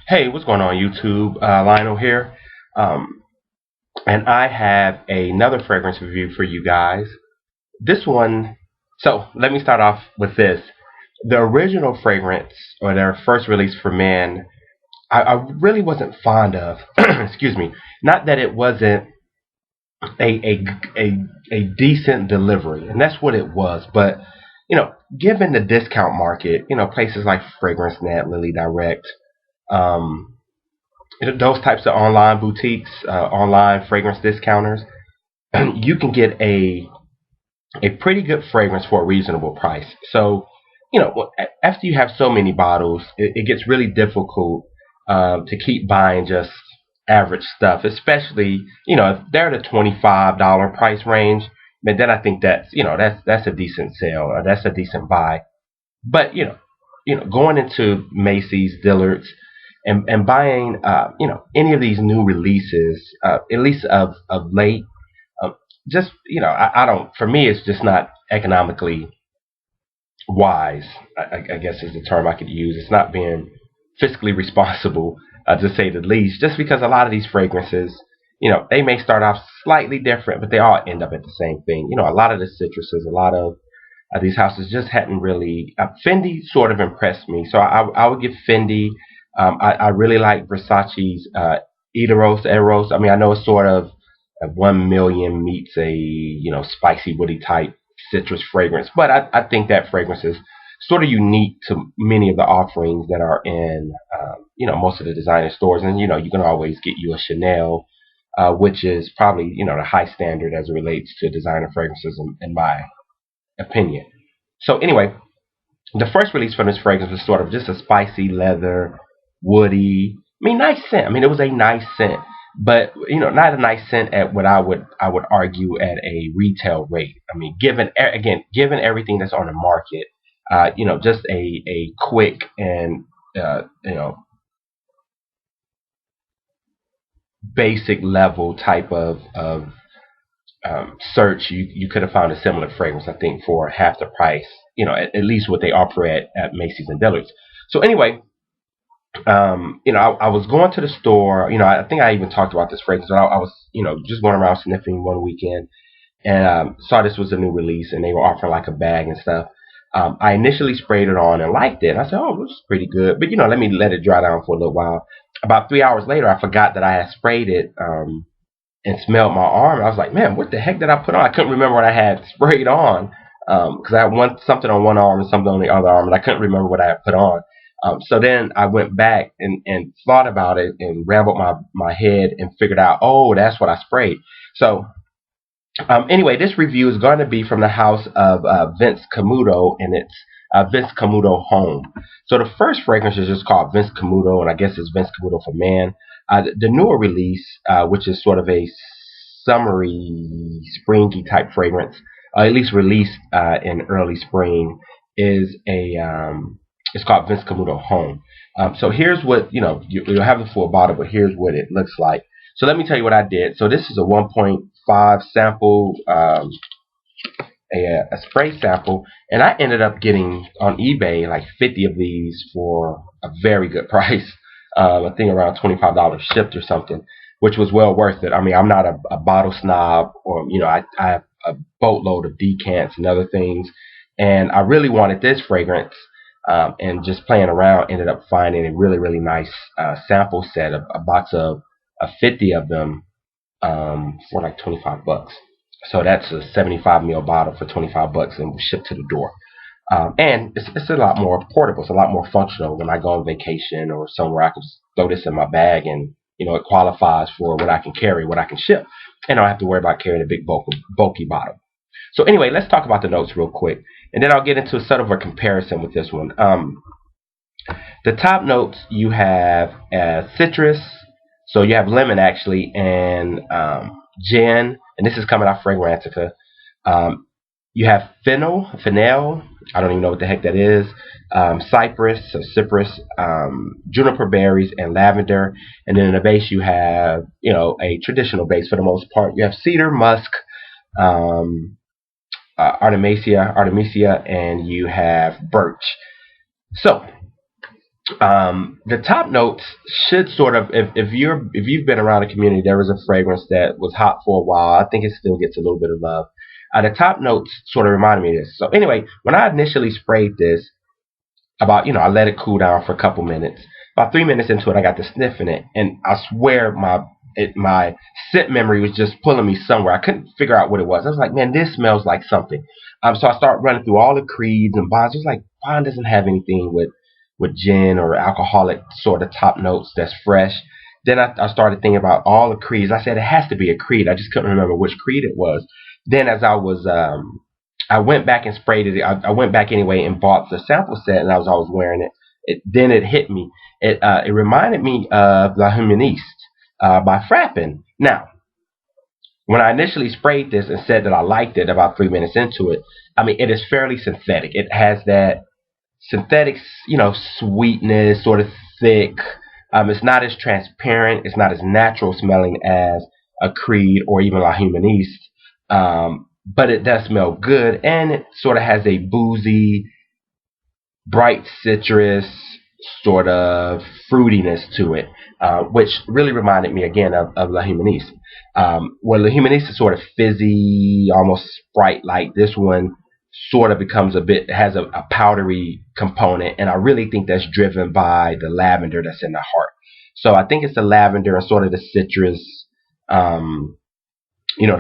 Hey, what's going on YouTube? Lionel here. Um, and I have another fragrance review for you guys. This one, so let me start off with this. The original fragrance, or their first release for men, I really wasn't fond of. Excuse me. Not that it wasn't a, a, a decent delivery, and that's what it was, but given the discount market, places like FragranceNet, Lily Direct, um, those types of online boutiques, online fragrance discounters, you can get a pretty good fragrance for a reasonable price. So, after you have so many bottles, it gets really difficult to keep buying just average stuff, especially if they're at a $25 price range. But then I think that's a decent sale, or that's a decent buy. But going into Macy's, Dillard's, and buying any of these new releases, at least of late, uh, just I don't. For me, it's just not economically wise. I guess is the term I could use. It's not being fiscally responsible, to say the least. Just because a lot of these fragrances, they may start off slightly different, but they all end up at the same thing. A lot of the citruses, a lot of these houses just hadn't really. Fendi sort of impressed me, so I would give Fendi. I really like Versace's Eros. I mean, I know it's sort of a 1 million meets a spicy woody type citrus fragrance, but I think that fragrance is sort of unique to many of the offerings that are in most of the designer stores, and you can always get you a Chanel, which is probably the high standard as it relates to designer fragrances in my opinion. So anyway, the first release from this fragrance was sort of just a spicy leather, woody. I mean, nice scent. I mean, it was a nice scent, but not a nice scent at what I would argue at a retail rate. I mean, given everything that's on the market, just a quick and basic level type of search, you could have found a similar fragrance, I think, for half the price, at least what they offer at Macy's and Dillard's. So anyway, I was going to the store, I think I even talked about this fragrance, but I was, just going around sniffing one weekend, and saw this was a new release, and they were offering like a bag and stuff. I initially sprayed it on and liked it. And I said, "Oh, this is pretty good," but let me let it dry down for a little while. About 3 hours later, I forgot that I had sprayed it, and smelled my arm. I was like, man, what the heck did I put on? I couldn't remember what I had sprayed on, because I had something on one arm and something on the other arm, and I couldn't remember what I had put on. So then I went back and thought about it and rambled my head and figured out, oh, that's what I sprayed. So anyway, this review is going to be from the house of Vince Camuto, and it's Vince Camuto Home. So the first fragrance is just called Vince Camuto, and I guess it's Vince Camuto for man. The newer release, which is sort of a summery, springy type fragrance, at least released in early spring, is it's called Vince Camuto Home. So here's what you'll have the full bottle, but here's what it looks like. So let me tell you what I did. So this is a 1.5 sample, a spray sample, and I ended up getting on eBay like 50 of these for a very good price. I think around $25 shipped or something, which was well worth it. I mean, I'm not a bottle snob, or I have a boatload of decants and other things, and I really wanted this fragrance. And just playing around, ended up finding a really, really nice sample set, a box of 50 of them, for like $25. So that's a 75 ml bottle for $25 and shipped to the door. And it's a lot more portable. It's a lot more functional when I go on vacation or somewhere. I can just throw this in my bag, and it qualifies for what I can carry, what I can ship, and I don't have to worry about carrying a big bulky bottle. So anyway, let's talk about the notes real quick, and then I'll get into sort of a comparison with this one. The top notes, you have citrus, so you have lemon actually, and gin, and this is coming out Fragrantica. You have fennel, I don't even know what the heck that is. Cypress, juniper berries, and lavender. And then in the base you have, a traditional base for the most part. You have cedar, musk, Artemisia, and you have birch. So The top notes should sort of, if you've been around the community, there was a fragrance that was hot for a while. I think it still gets a little bit of love. The top notes sort of reminded me of this. So anyway, when I initially sprayed this, I let it cool down for a couple minutes. About 3 minutes into it, I got to sniffing it, and I swear my scent memory was just pulling me somewhere. I couldn't figure out what it was. I was like, man, this smells like something. So I started running through all the creeds and bonds. It was like bond doesn't have anything with gin or alcoholic sort of top notes that's fresh. Then I started thinking about all the creeds. I said it has to be a creed. I just couldn't remember which creed it was. Then as I went back and sprayed it. I went back anyway and bought the sample set, and I was always wearing it. Then it hit me. It reminded me of La Humaniste by Frappin. Now, when I initially sprayed this and said that I liked it about 3 minutes into it, I mean, it is fairly synthetic. It has that synthetic, sweetness, sort of thick. It's not as transparent. It's not as natural smelling as a Creed or even La Humaniste. But it does smell good, and it sort of has a boozy, bright citrus sort of fruitiness to it, which really reminded me again of La Humaniste. Where La Humaniste is sort of fizzy, almost Sprite-like. This one sort of becomes has a powdery component, and I really think that's driven by the lavender that's in the heart. So I think it's the lavender and sort of the citrus, the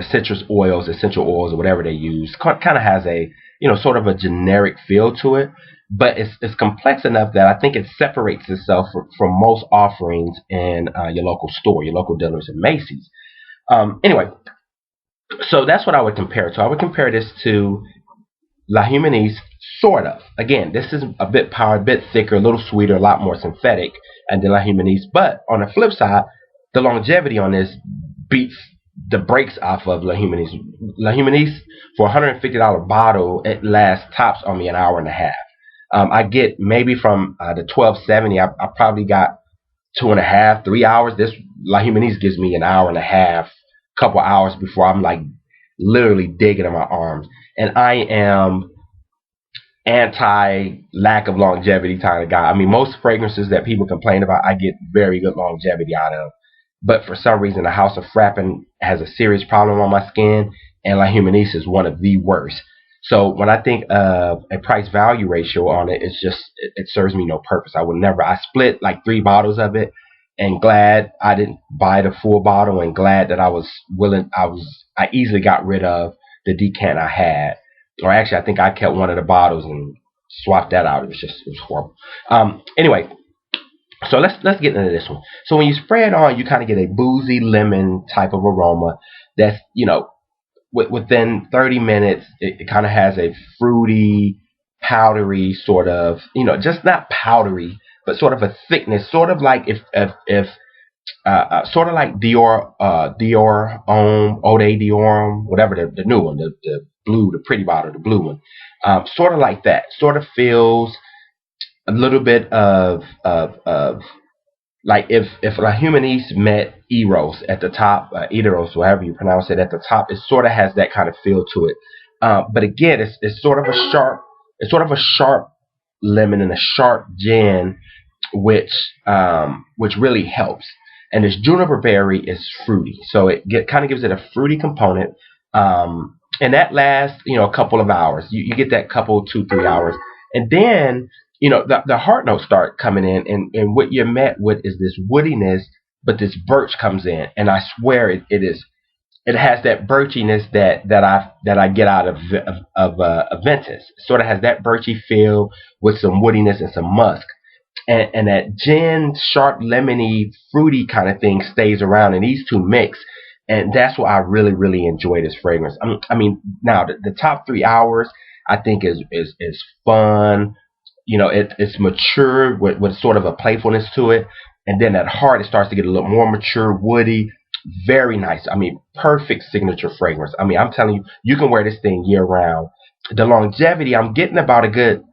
citrus oils, essential oils, or whatever they use. Kind of has a, sort of a generic feel to it, but it's complex enough that I think it separates itself from most offerings in your local store, your local dealers and Macy's. Anyway, so that's what I would compare it to. I would compare this to La Humaniste, sort of. Again, this is a bit powered, a bit thicker, a little sweeter, a lot more synthetic than La Humaniste. But on the flip side, the longevity on this beats the brakes off of La Humaniste. La Humaniste, for a $150 bottle, it lasts tops on me an hour and a half. I get maybe from the 1270, I probably got 2.5, 3 hours. This La Humaniste gives me an hour and a half, couple hours before I'm like literally digging in my arms. And I am anti lack of longevity kind of guy. I mean, most fragrances that people complain about, I get very good longevity out of. But for some reason, the House of Frappin has a serious problem on my skin, and La Humaniste is one of the worst. So when I think of a price value ratio on it, it's just it serves me no purpose. I would never. I split like 3 bottles of it, and glad I didn't buy the full bottle, and glad that I was willing. I easily got rid of the decant I had, or actually I think I kept one of the bottles and swapped that out. It was horrible. Anyway, so let's get into this one. So when you spray it on, you kind of get a boozy lemon type of aroma. That's within 30 minutes, it kind of has a fruity, powdery sort of, just not powdery, but sort of a thickness, sort of like if sort of like Dior Homme, Eau de Dior, whatever the new one, the blue, the pretty bottle, the blue one, sort of like that. Sort of feels a little bit of like if La Humaniste met Eros at the top, Eros, however you pronounce it, at the top, it sort of has that kind of feel to it. But again, it's sort of a sharp lemon and a sharp gin, which really helps. And this juniper berry is fruity, so it kind of gives it a fruity component. And that lasts, a couple of hours. You get that couple, 2-3 hours, and then the heart notes start coming in, and what you're met with is this woodiness, but this birch comes in, and I swear it has that birchiness that I get out of Ventus. It sort of has that birchy feel with some woodiness and some musk, and that gin, sharp, lemony, fruity kind of thing stays around, and these two mix. And that's why I really, really enjoy this fragrance. I mean, now the top 3 hours I think is fun. It's mature with sort of a playfulness to it, and then at heart it starts to get a little more mature, woody, very nice. I mean, perfect signature fragrance. I mean, I'm telling you, you can wear this thing year round. The longevity, I'm getting about a good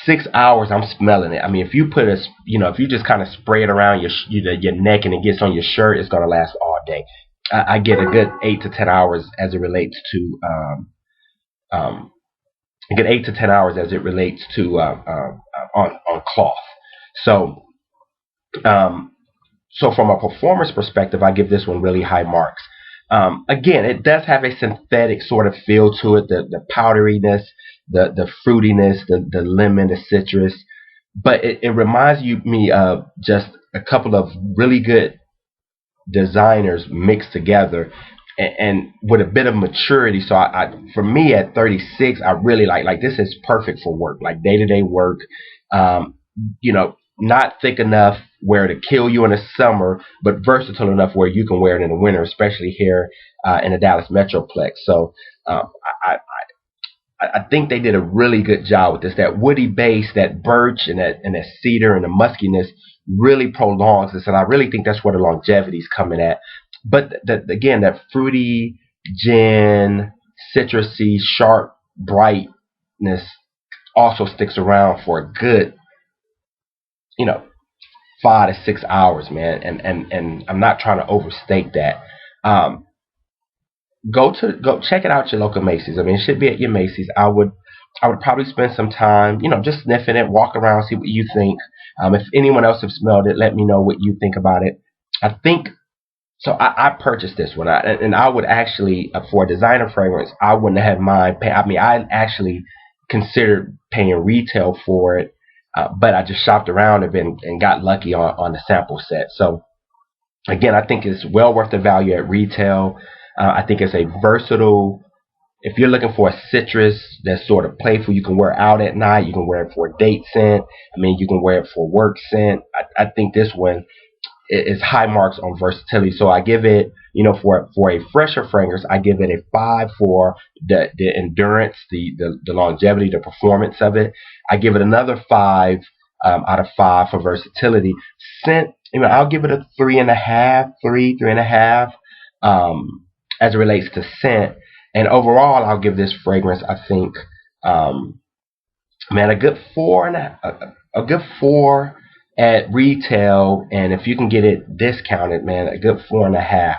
6 hours. I'm smelling it. I mean, if you if you just kind of spray it around your neck and it gets on your shirt, it's gonna last all day. I get a good 8 to 10 hours as it relates to um, I get 8 to 10 hours as it relates to on cloth. So, um, so from a performance perspective, I give this one really high marks. Again, it does have a synthetic sort of feel to it, the powderiness, the fruitiness, the lemon, the citrus, but it reminds me of just a couple of really good designers mixed together, and with a bit of maturity. So for me at 36, I really like this is perfect for work, like day-to-day work. Um, not thick enough where to kill you in the summer, but versatile enough where you can wear it in the winter, especially here in the Dallas Metroplex. So um, I, I think they did a really good job with this. That woody base, that birch and that cedar and the muskiness really prolongs this, and I really think that's where the longevity is coming at. But again, that fruity, gin, citrusy, sharp, brightness also sticks around for a good, you know, 5 to 6 hours, man. And I'm not trying to overstate that. Um, go check it out at your local Macy's. I mean, it should be at your Macy's. I would probably spend some time, just sniffing it, walk around, see what you think. If anyone else have smelled it, let me know what you think about it. I think so. I purchased this one, and I would actually, for a designer fragrance, I wouldn't have mind pay. I mean, I actually considered paying retail for it, but I just shopped around and got lucky on the sample set. So again, I think it's well worth the value at retail. I think it's a versatile. If you're looking for a citrus that's sort of playful, you can wear out at night. You can wear it for a date scent. I mean, you can wear it for work scent. I think this one is high marks on versatility. So I give it, for a fresher fragrance, I give it a 5 for the endurance, the longevity, the performance of it. I give it another 5 out of 5 for versatility. Scent, I'll give it a 3.5, 3.5, as it relates to scent. And overall, I'll give this fragrance, I think, um, man, a good 4 and a good 4 at retail, and if you can get it discounted, man, a good 4.5.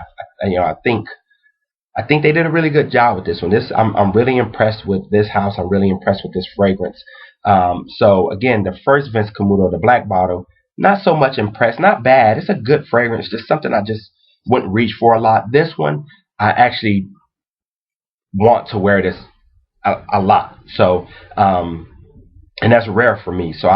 I think they did a really good job with this one. I'm really impressed with this house. I'm really impressed with this fragrance. So again, the first Vince Camuto, the black bottle, not so much impressed. Not bad. It's a good fragrance. Just something I just wouldn't reach for a lot. This one, I actually want to wear this a lot. So, and that's rare for me. So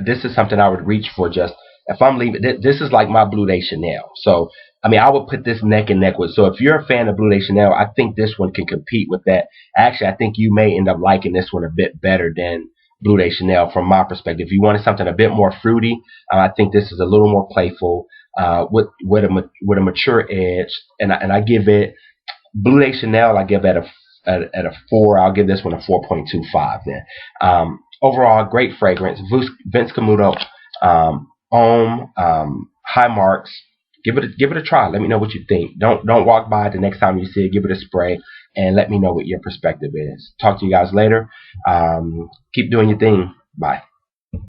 this is something I would reach for just if I'm leaving. This is like my Blue Day Chanel. So I mean, I would put this neck and neck with. So if you're a fan of Blue Day Chanel, I think this one can compete with that. Actually, I think you may end up liking this one a bit better than Blue Day Chanel from my perspective. If you wanted something a bit more fruity, I think this is a little more playful with a mature edge, and I give it Blue Day Chanel. I give it at a 4. I'll give this one a 4.25 then. Overall, great fragrance. Vince Camuto Homme, high marks. Give it a try. Let me know what you think. Don't walk by it the next time you see it. Give it a spray and let me know what your perspective is. Talk to you guys later. Keep doing your thing. Bye.